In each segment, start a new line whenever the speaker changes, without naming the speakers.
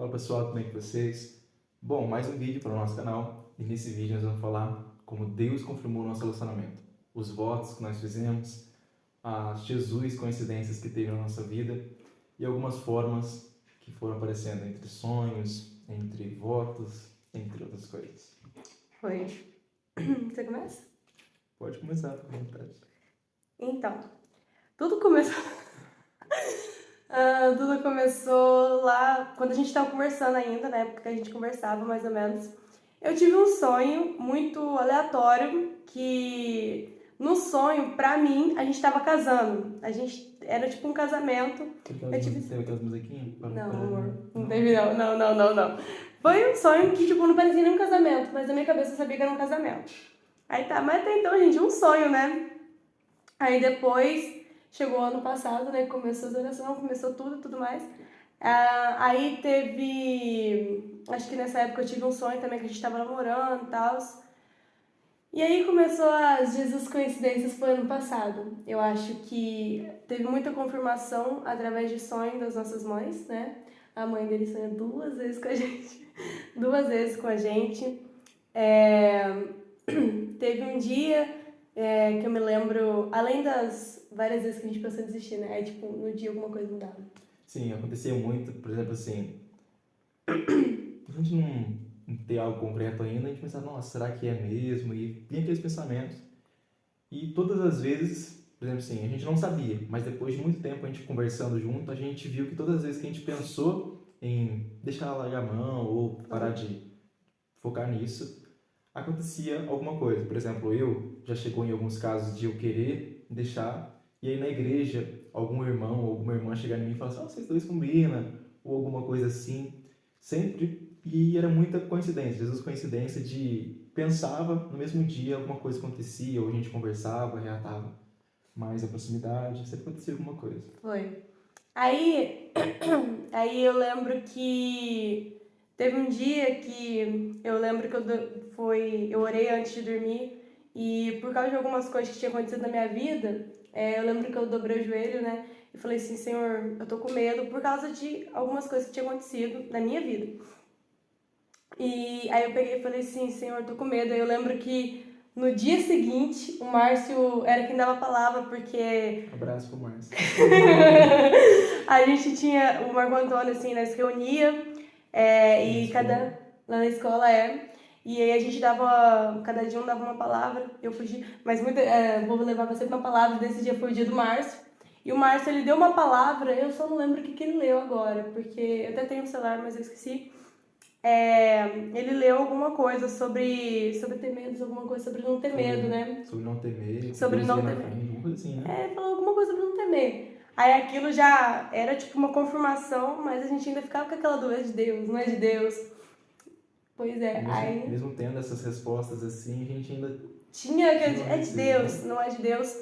Fala pessoal, tudo bem com vocês? Bom, mais um vídeo para o nosso canal e nesse vídeo nós vamos falar como Deus confirmou o nosso relacionamento, os votos que nós fizemos, as Jesus coincidências que teve na nossa vida e algumas formas que foram aparecendo entre sonhos, entre votos, entre outras coisas.
Foi. Você começa?
Pode começar, fica à vontade.
Então, tudo começou. Tudo começou lá quando a gente estava conversando ainda, na época que a gente conversava mais ou menos. Eu tive um sonho muito aleatório que no sonho, pra mim, a gente tava casando. A gente era tipo um casamento.
Teve aquelas musiquinhas?
Não, amor. Não teve não. Foi um sonho que tipo não parecia nem um casamento, mas na minha cabeça eu sabia que era um casamento. Aí tá, mas até então, gente, um sonho, né? Aí depois chegou o ano passado, né? Começou as orações, começou tudo mais. Aí teve. Acho que nessa época eu tive um sonho também que a gente tava namorando e tal. E aí começou as Jesus coincidências foi ano passado. Eu acho que teve muita confirmação através de sonho das nossas mães, né? A mãe dele sonha 2 vezes com a gente. 2 vezes com a gente. Teve um dia que eu me lembro, além das várias vezes que a gente pensou em desistir, né? Aí, tipo, no dia alguma coisa mudava.
Sim, acontecia muito, por exemplo, assim, a gente não ter algo concreto ainda, a gente pensava, nossa, será que é mesmo? E vinha aqueles pensamentos. E todas as vezes, por exemplo assim, a gente não sabia, mas depois de muito tempo a gente conversando junto, a gente viu que todas as vezes que a gente pensou em deixar ela largar a mão ou parar de focar nisso, acontecia alguma coisa. Por exemplo, já chegou em alguns casos de eu querer deixar, e aí na igreja, algum irmão ou alguma irmã chegar em mim e falar assim, vocês dois combinam, ou alguma coisa assim, sempre, e era muita coincidência, Jesus coincidência de pensava no mesmo dia alguma coisa acontecia, ou a gente conversava, reatava mais a proximidade, sempre acontecia alguma coisa.
Foi. Aí eu lembro que teve um dia que eu lembro que eu orei antes de dormir e por causa de algumas coisas que tinham acontecido na minha vida, eu lembro que eu dobrei o joelho, né? E falei assim, Senhor, eu tô com medo por causa de algumas coisas que tinham acontecido na minha vida. E aí eu peguei e falei assim, Senhor, eu tô com medo. Aí eu lembro que no dia seguinte, o Márcio era quem dava a palavra, porque
Abraço pro Márcio.
a gente tinha o Marco Antônio, assim, nós reunia, lá na escola e aí a gente dava, cada dia um dava uma palavra, eu fugi, mas o povo levava sempre uma palavra, desse dia foi o dia do Márcio, e o Márcio, ele deu uma palavra, eu só não lembro o que ele leu agora, porque eu até tenho um celular, mas eu esqueci. Ele leu alguma coisa sobre ter medo, alguma coisa sobre não ter medo, né?
Sobre não temer,
Sobre não ter medo.
alguma coisa assim, né?
Ele falou alguma coisa sobre não temer. Aí aquilo já era tipo uma confirmação, mas a gente ainda ficava com aquela dúvida de Deus, não é de Deus. Pois é,
Mesmo tendo essas respostas assim, a gente ainda
tinha aquele é de Deus, não é de Deus,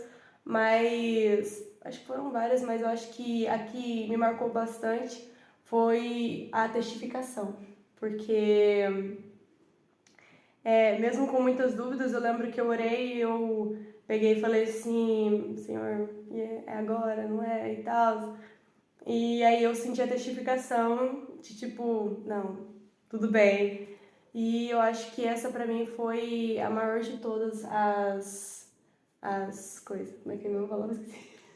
mas acho que foram várias, mas eu acho que a que me marcou bastante foi a testificação, porque mesmo com muitas dúvidas, eu lembro que eu orei e eu peguei e falei assim, Senhor, é agora, não é? E tal. E aí eu senti a testificação de tipo, não, tudo bem. E eu acho que essa pra mim foi a maior de todas as coisas. Como é que é meu valor?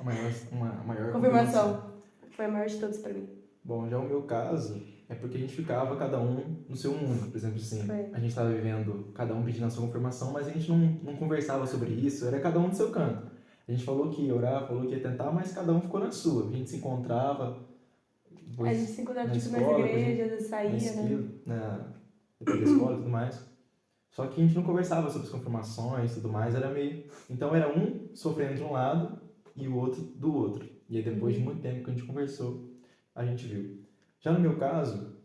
a maior
Confirmação. Foi a maior de todas pra mim.
Bom, já o meu caso é porque a gente ficava cada um no seu mundo. Por exemplo, assim, a gente estava vivendo, cada um pedindo a sua confirmação, mas a gente não conversava sobre isso, era cada um no seu canto. A gente falou que ia orar, falou que ia tentar, mas cada um ficou na sua. A gente se encontrava,
A gente se encontrava
na
tipo
escola,
nas igrejas, saía,
depois da escola e tudo mais. Só que a gente não conversava sobre as confirmações e tudo mais, era meio... Então era um sofrendo de um lado e o outro do outro. E aí depois de muito tempo que a gente conversou, a gente viu. Já no meu caso,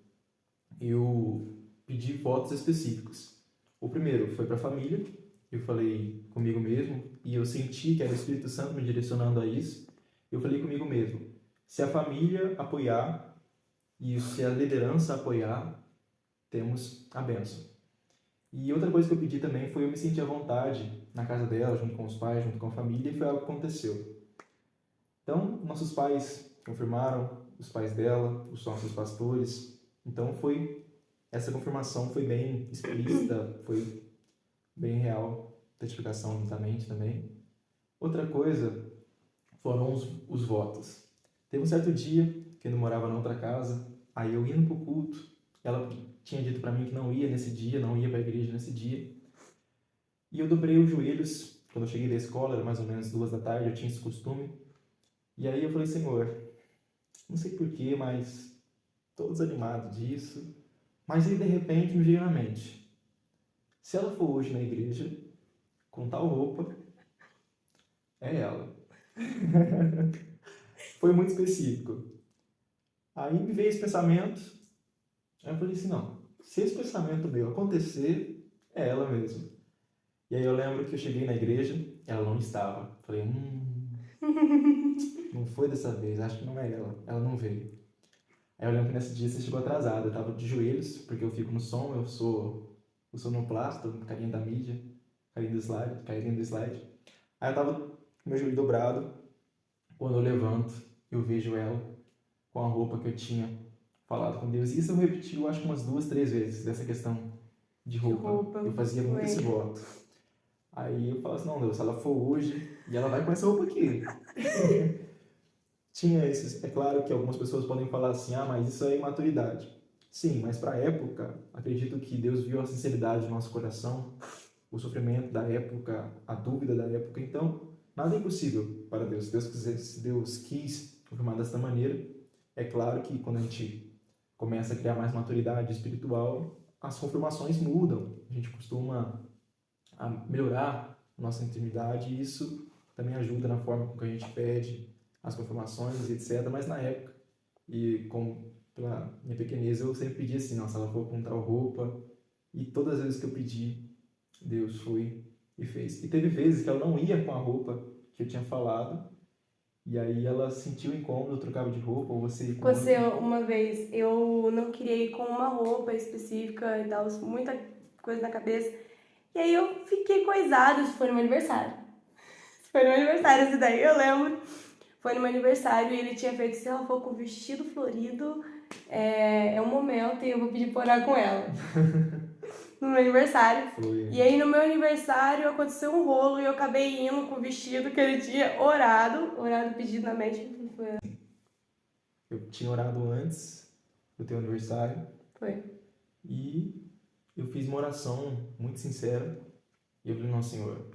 eu pedi votos específicos. O primeiro foi para a família, eu falei comigo mesmo, e eu senti que era o Espírito Santo me direcionando a isso. Eu falei comigo mesmo, se a família apoiar e se a liderança apoiar, temos a bênção. E outra coisa que eu pedi também foi eu me sentir à vontade na casa dela, junto com os pais, junto com a família, e foi algo que aconteceu. Então, nossos pais confirmaram, os pais dela, os nossos pastores, Então essa confirmação foi bem explícita, foi bem real, testificação juntamente também. Outra coisa foram os votos. Teve um certo dia que eu morava na outra casa, aí eu indo pro culto, ela tinha dito para mim que não ia nesse dia, não ia para a igreja nesse dia. E eu dobrei os joelhos, quando eu cheguei da escola, era mais ou menos 2 da tarde, eu tinha esse costume. E aí eu falei, Senhor, não sei porquê, mas estou desanimado disso. Mas aí de repente me veio na mente, se ela for hoje na igreja, com tal roupa, é ela. Foi muito específico. Aí me veio esse pensamento, aí eu falei assim, não, se esse pensamento meu acontecer, é ela mesmo. E aí eu lembro que eu cheguei na igreja, ela não estava. Falei, não foi dessa vez, acho que não é ela não veio. Aí eu lembro que nesse dia você chegou atrasado, eu tava de joelhos, porque eu fico no som, eu sou sonoplasta, carinha da mídia, carinha do slide. Aí eu tava com meu joelho dobrado, quando eu levanto, eu vejo ela com a roupa que eu tinha falado com Deus. E isso eu repeti, eu acho que umas 2, 3 vezes, dessa questão de roupa. Eu fazia muito esse voto. Aí eu falo assim, não, Deus, se ela for hoje, e ela vai com essa roupa aqui. Tinha esses, é claro que algumas pessoas podem falar assim, mas isso é imaturidade. Sim, mas para a época, acredito que Deus viu a sinceridade do nosso coração, o sofrimento da época, a dúvida da época. Então, nada é impossível para Deus. Se Deus quis confirmar desta maneira, é claro que quando a gente começa a criar mais maturidade espiritual, as confirmações mudam. A gente costuma a melhorar a nossa intimidade e isso também ajuda na forma com que a gente pede as confirmações, etc. Mas na época, e como pela minha pequenez, eu sempre pedi assim, nossa, ela for com tal roupa, e todas as vezes que eu pedi, Deus foi e fez. E teve vezes que ela não ia com a roupa que eu tinha falado, e aí ela sentiu incômodo, eu trocava de roupa, ou você...
Uma vez, eu não queria ir com uma roupa específica e tal, muita coisa na cabeça, e aí eu fiquei coisada, isso foi no meu aniversário. Foi no meu aniversário essa daí, eu lembro. Foi no meu aniversário e ele tinha feito, se ela for com vestido florido, é um momento e eu vou pedir pra orar com ela. No meu aniversário.
Foi.
E aí no meu aniversário aconteceu um rolo e eu acabei indo com o vestido que ele tinha orado pedido na mente.
Eu tinha orado antes do teu aniversário.
Foi.
E eu fiz uma oração muito sincera. E eu falei, não, Senhor,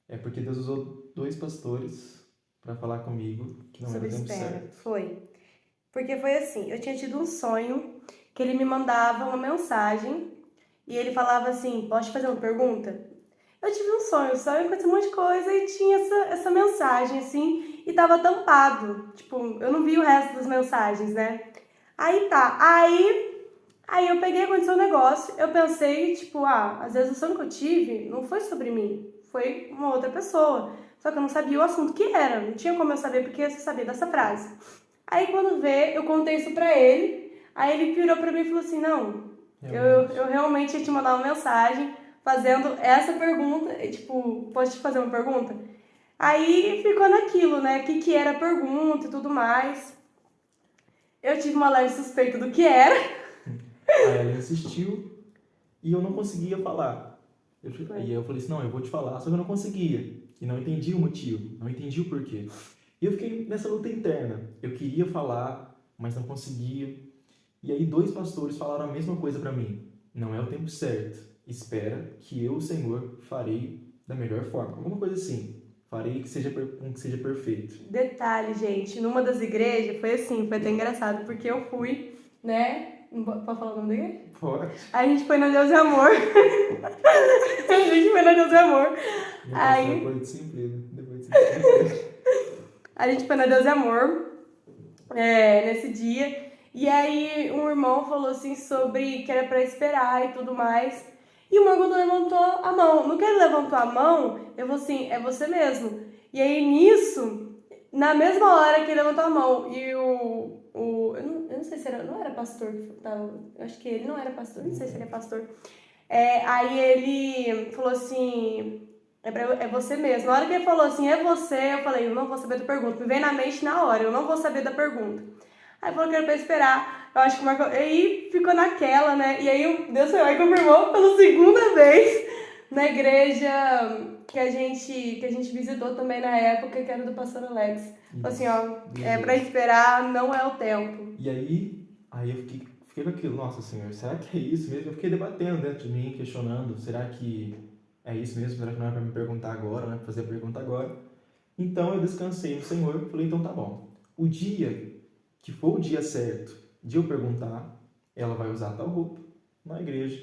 é porque Deus usou 2 pastores para falar comigo que não era o tempo certo.
Foi. Porque foi assim, eu tinha tido um sonho que ele me mandava uma mensagem e ele falava assim, posso te fazer uma pergunta? Eu tive um sonho aconteceu um monte de coisa e tinha essa mensagem, assim, e tava tampado. Tipo, eu não vi o resto das mensagens, né? Aí tá, aí eu peguei, aconteceu um negócio, eu pensei, tipo, às vezes o sonho que eu tive não foi sobre mim, foi uma outra pessoa. Só que eu não sabia o assunto que era, não tinha como eu saber porque eu só sabia dessa frase. Aí quando vê, eu contei isso pra ele, aí ele virou pra mim e falou assim, não, eu realmente ia te mandar uma mensagem fazendo essa pergunta, tipo, posso te fazer uma pergunta? Aí ficou naquilo, né, o que era a pergunta e tudo mais. Eu tive uma leve suspeita do que era.
Aí ela insistiu e eu não conseguia falar. Aí eu falei assim, não, eu vou te falar, só que eu não conseguia. E não entendi o motivo, não entendi o porquê. E eu fiquei nessa luta interna. Eu queria falar, mas não conseguia. E aí 2 pastores falaram a mesma coisa pra mim. Não é o tempo certo. Espera que eu, o Senhor, farei da melhor forma. Alguma coisa assim. Farei que seja perfeito. Detalhe, gente. Numa das igrejas, foi assim, foi até engraçado. Porque eu fui, né... Pode falar o nome da igreja? Pode.
A gente foi na Deus e Amor. A gente foi na Deus e Amor. Aí...
Depois de disciplina.
A gente foi na Deus e Amor, nesse dia, e aí um irmão falou assim sobre que era pra esperar e tudo mais, e o Morgulho levantou a mão. No que ele levantou a mão, eu falei assim, é você mesmo. E aí nisso, na mesma hora que ele levantou a mão, e eu não sei se era, não era pastor que tava, eu acho que ele não era pastor, não sei se ele é pastor. Aí ele falou assim... É você mesmo. Na hora que ele falou assim, é você, eu falei, eu não vou saber da pergunta. Me veio na mente na hora, eu não vou saber da pergunta. Aí falou que era pra esperar. Eu acho que marcou. E aí ficou naquela, né? E aí Deus foi lá e confirmou pela segunda vez na igreja que a gente visitou também na época, que era do pastor Alex. Falou assim, ó, é pra esperar, não é o tempo.
E aí eu fiquei com aquilo, nossa Senhor, será que é isso mesmo? Eu fiquei debatendo dentro de mim, questionando, será que é isso mesmo? Será que não é para me perguntar agora, não é para fazer a pergunta agora? Então eu descansei no Senhor e falei, então tá bom. O dia que for o dia certo de eu perguntar, ela vai usar tal roupa na igreja,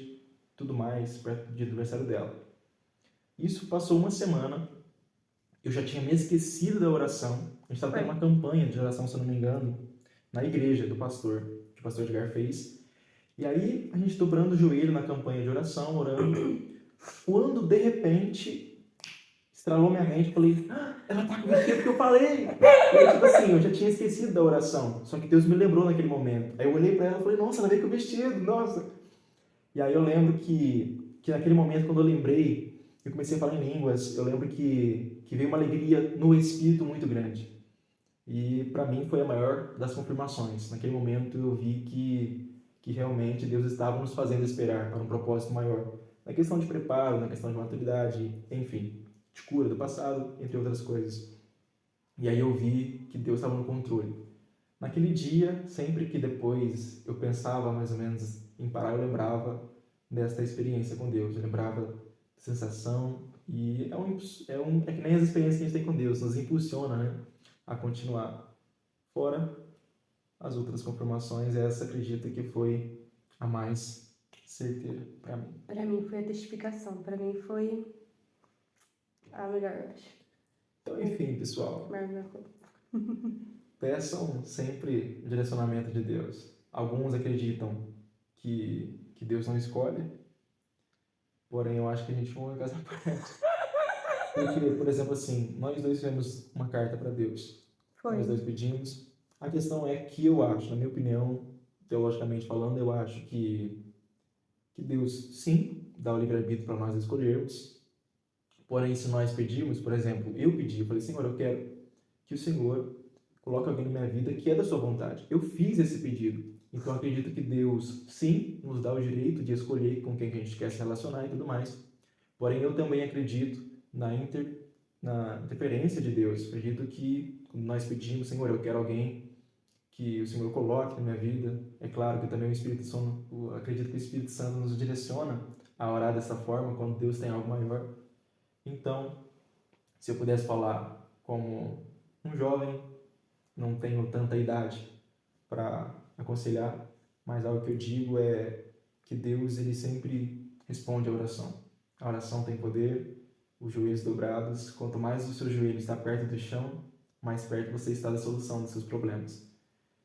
tudo mais, perto do dia do aniversário dela. Isso passou uma semana, eu já tinha me esquecido da oração, a gente estava tendo uma campanha de oração, se eu não me engano, na igreja do pastor, que o pastor Edgar fez. E aí, a gente dobrando o joelho na campanha de oração, orando, quando de repente estralou minha mente, eu falei, ela tá com o vestido que eu falei. E aí, tipo assim, eu já tinha esquecido da oração, só que Deus me lembrou naquele momento. Aí eu olhei pra ela e falei, nossa, ela veio com o vestido, nossa. E aí eu lembro que naquele momento, quando eu lembrei, eu comecei a falar em línguas, eu lembro que veio uma alegria no espírito muito grande. E para mim foi a maior das confirmações. Naquele momento eu vi que realmente Deus estava nos fazendo esperar para um propósito maior. Na questão de preparo, na questão de maturidade, enfim, de cura do passado, entre outras coisas. E aí eu vi que Deus estava no controle. Naquele dia, sempre que depois eu pensava mais ou menos em parar, eu lembrava desta experiência com Deus. Eu lembrava da sensação e é que nem as experiências que a gente tem com Deus, nos impulsiona, né, a continuar. Fora as outras confirmações, essa acredito que foi a mais certeira para mim.
Para mim foi a testificação, para mim foi a melhor, eu acho.
Então, enfim, pessoal,
Melhor.
peçam sempre o direcionamento de Deus. Alguns acreditam que Deus não escolhe, porém eu acho que a gente não vai casar por essa. Porque, por exemplo, assim, nós dois fizemos uma carta para Deus.
Foi.
Nós dois pedimos. A questão é que eu acho, na minha opinião, teologicamente falando, eu acho que Deus, sim, dá o livre-arbítrio para nós escolhermos. Porém, se nós pedimos, por exemplo, eu pedi, eu falei, Senhor, eu quero que o Senhor coloque alguém na minha vida que é da sua vontade. Eu fiz esse pedido. Então, eu acredito que Deus, sim, nos dá o direito de escolher com quem a gente quer se relacionar e tudo mais. Porém, eu também acredito na interferência de Deus. Acredito que quando nós pedimos, Senhor, eu quero alguém que o Senhor coloque na minha vida. É claro que também o Espírito Santo, acredito que o Espírito Santo nos direciona a orar dessa forma quando Deus tem algo maior. Então, se eu pudesse falar como um jovem, não tenho tanta idade para aconselhar, mas algo que eu digo é que Deus, ele sempre responde a oração. A oração tem poder, os joelhos dobrados, quanto mais o seu joelho está perto do chão, mais perto você está da solução dos seus problemas.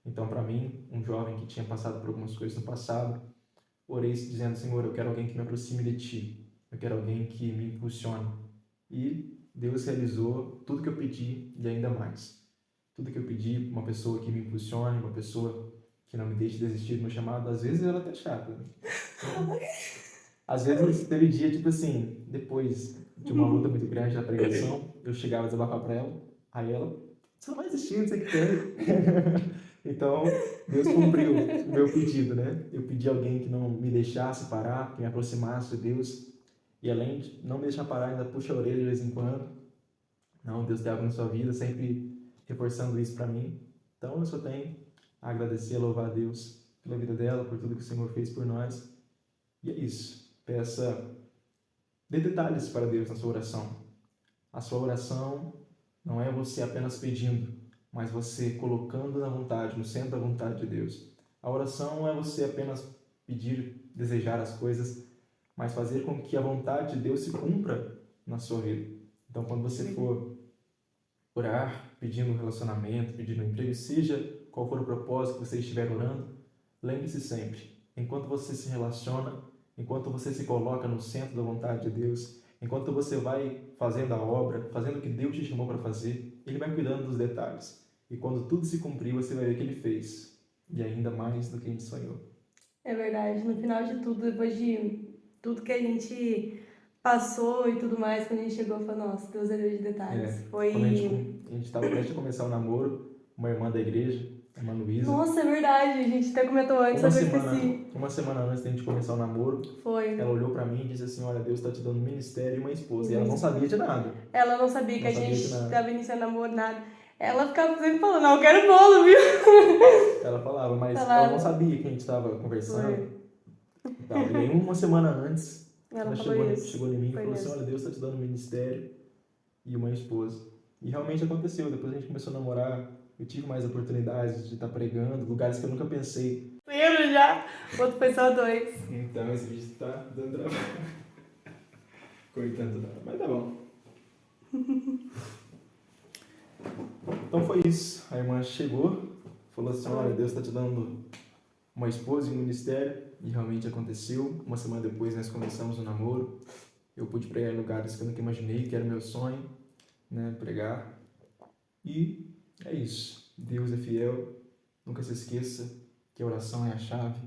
Então, para mim, um jovem que tinha passado por algumas coisas no passado, orei dizendo, Senhor, eu quero alguém que me aproxime de Ti, eu quero alguém que me impulsione. E Deus realizou tudo que eu pedi e ainda mais. Tudo que eu pedi, uma pessoa que me impulsione, uma pessoa que não me deixe desistir do meu chamado, às vezes ela é até chata. Né? Às vezes teve dia, tipo assim, depois de uma luta muito grande na pregação, eu chegava a desabafar para ela, aí ela, você não vai desistir, não sei o que tem. Então, Deus cumpriu o meu pedido, né? Eu pedi alguém que não me deixasse parar, que me aproximasse de Deus, e além de não me deixar parar, ainda puxa a orelha de vez em quando. Não, Deus tem algo na sua vida, sempre reforçando isso para mim. Então, eu só tenho a agradecer, a louvar a Deus pela vida dela, por tudo que o Senhor fez por nós. E é isso. Dê detalhes para Deus na sua oração. A sua oração não é você apenas pedindo, mas você colocando na vontade, no centro da vontade de Deus. A oração não é você apenas pedir, desejar as coisas, mas fazer com que a vontade de Deus se cumpra na sua vida. Então, quando você for orar, pedindo um relacionamento, pedindo um emprego, seja qual for o propósito que você estiver orando, lembre-se sempre, enquanto você se relaciona, enquanto você se coloca no centro da vontade de Deus, enquanto você vai fazendo a obra, fazendo o que Deus te chamou para fazer, Ele vai cuidando dos detalhes. E quando tudo se cumprir, você vai ver que Ele fez. E ainda mais do que a gente sonhou.
É verdade. No final de tudo, depois de tudo que a gente passou e tudo mais, quando a gente chegou, falou, nossa, Deus é Deus de detalhes.
Quando a gente estava prestes a começar o namoro, uma irmã da igreja, a Manuísa.
Nossa, é verdade. A gente até comentou antes, só que eu esqueci.
Uma semana antes da gente começar o namoro,
Foi.
ela olhou pra mim e disse assim, olha, Deus tá te dando um ministério e uma esposa. E ela não sabia de nada.
Ela não sabia que
Não
a
sabia
gente
de nada.
tava iniciando namoro, nada. Ela ficava sempre falando, não, eu quero bolo, viu?
Ela falava, mas
Falava.
ela não sabia que a gente tava conversando. E tal. E aí uma semana antes, ela chegou em mim e falou assim, olha, Deus tá te dando um ministério e uma esposa. E realmente aconteceu. Depois a gente começou a namorar, eu tive mais oportunidades de estar pregando, lugares que eu nunca pensei.
Lembro já. O outro foi só 2.
Então esse vídeo tá dando trabalho. Coitado dela, mas tá bom. Então foi isso. A irmã chegou, falou assim, olha, Deus tá te dando uma esposa e um ministério. E realmente aconteceu. Uma semana depois nós começamos o namoro. Eu pude pregar em lugares que eu nunca imaginei, que era meu sonho, né, pregar. E é isso. Deus é fiel. Nunca se esqueça que a oração é a chave.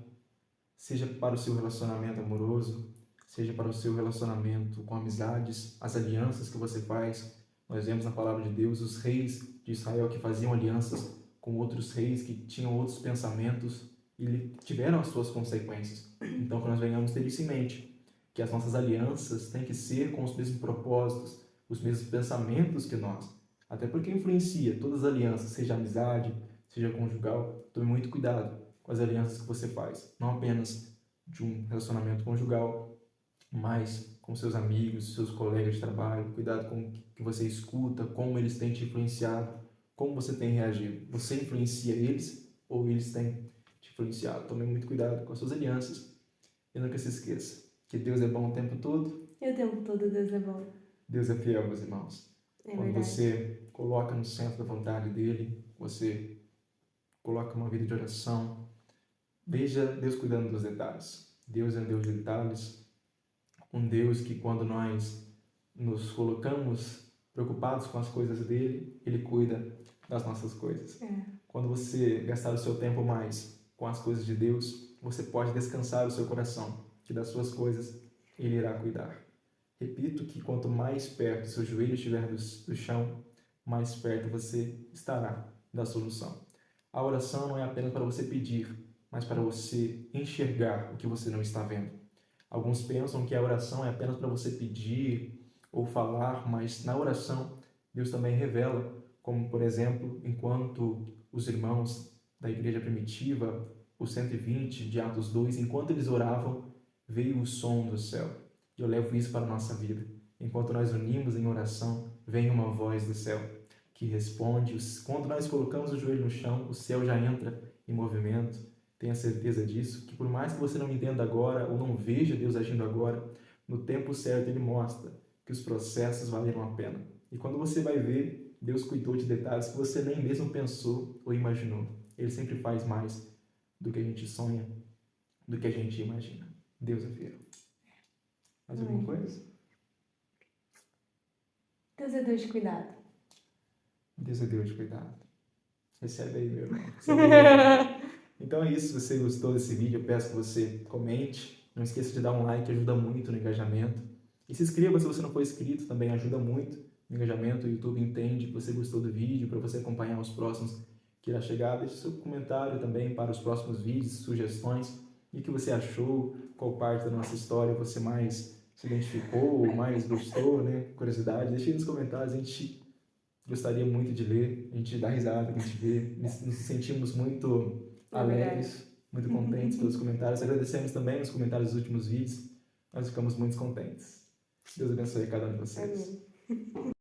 Seja para o seu relacionamento amoroso, seja para o seu relacionamento com amizades, as alianças que você faz. Nós vemos na palavra de Deus os reis de Israel que faziam alianças com outros reis que tinham outros pensamentos e tiveram as suas consequências. Então, que nós venhamos ter isso em mente, que as nossas alianças têm que ser com os mesmos propósitos, os mesmos pensamentos que nós. Até porque influencia todas as alianças, seja amizade, seja conjugal. Tome muito cuidado com as alianças que você faz, não apenas de um relacionamento conjugal, mas com seus amigos, seus colegas de trabalho. Cuidado com o que você escuta, como eles têm te influenciado, como você tem reagido. Você influencia eles ou eles têm te influenciado? Tome muito cuidado com as suas alianças e nunca se esqueça que Deus é bom o tempo todo.
E o tempo todo Deus é bom.
Deus é fiel, meus irmãos. Quando você coloca no centro da vontade dele, você coloca uma vida de oração, veja Deus cuidando dos detalhes. Deus é um Deus de detalhes, um Deus que quando nós nos colocamos preocupados com as coisas dele, ele cuida das nossas coisas. Quando você gastar o seu tempo mais com as coisas de Deus, você pode descansar o seu coração, que das suas coisas ele irá cuidar. Repito que quanto mais perto o seu joelho estiver do chão, mais perto você estará da solução. A oração não é apenas para você pedir, mas para você enxergar o que você não está vendo. Alguns pensam que a oração é apenas para você pedir ou falar, mas na oração Deus também revela, como por exemplo, enquanto os irmãos da igreja primitiva, os 120 de Atos 2, enquanto eles oravam, veio o som do céu. E eu levo isso para a nossa vida. Enquanto nós unimos em oração, vem uma voz do céu que responde. Quando nós colocamos o joelho no chão, o céu já entra em movimento. Tenha certeza disso, que por mais que você não entenda agora ou não veja Deus agindo agora, no tempo certo Ele mostra que os processos valeram a pena. E quando você vai ver, Deus cuidou de detalhes que você nem mesmo pensou ou imaginou. Ele sempre faz mais do que a gente sonha, do que a gente imagina. Deus é fiel. Mais alguma coisa?
Deus é Deus de cuidado.
Deus é Deus de cuidado. Recebe aí, meu irmão. Recebe aí. Então é isso. Se você gostou desse vídeo, eu peço que você comente. Não esqueça de dar um like, ajuda muito no engajamento. E se inscreva se você não for inscrito, também ajuda muito no engajamento. O YouTube entende que você gostou do vídeo, para você acompanhar os próximos que irá chegar. Deixe seu comentário também para os próximos vídeos, sugestões. E o que você achou, qual parte da nossa história você mais se identificou, mais gostou, né? Curiosidade, deixe aí nos comentários. A gente gostaria muito de ler, a gente dá risada, a gente vê, nos sentimos muito alegres, muito contentes pelos comentários. Agradecemos também os comentários dos últimos vídeos, nós ficamos muito contentes. Deus abençoe cada um de vocês.
Amém.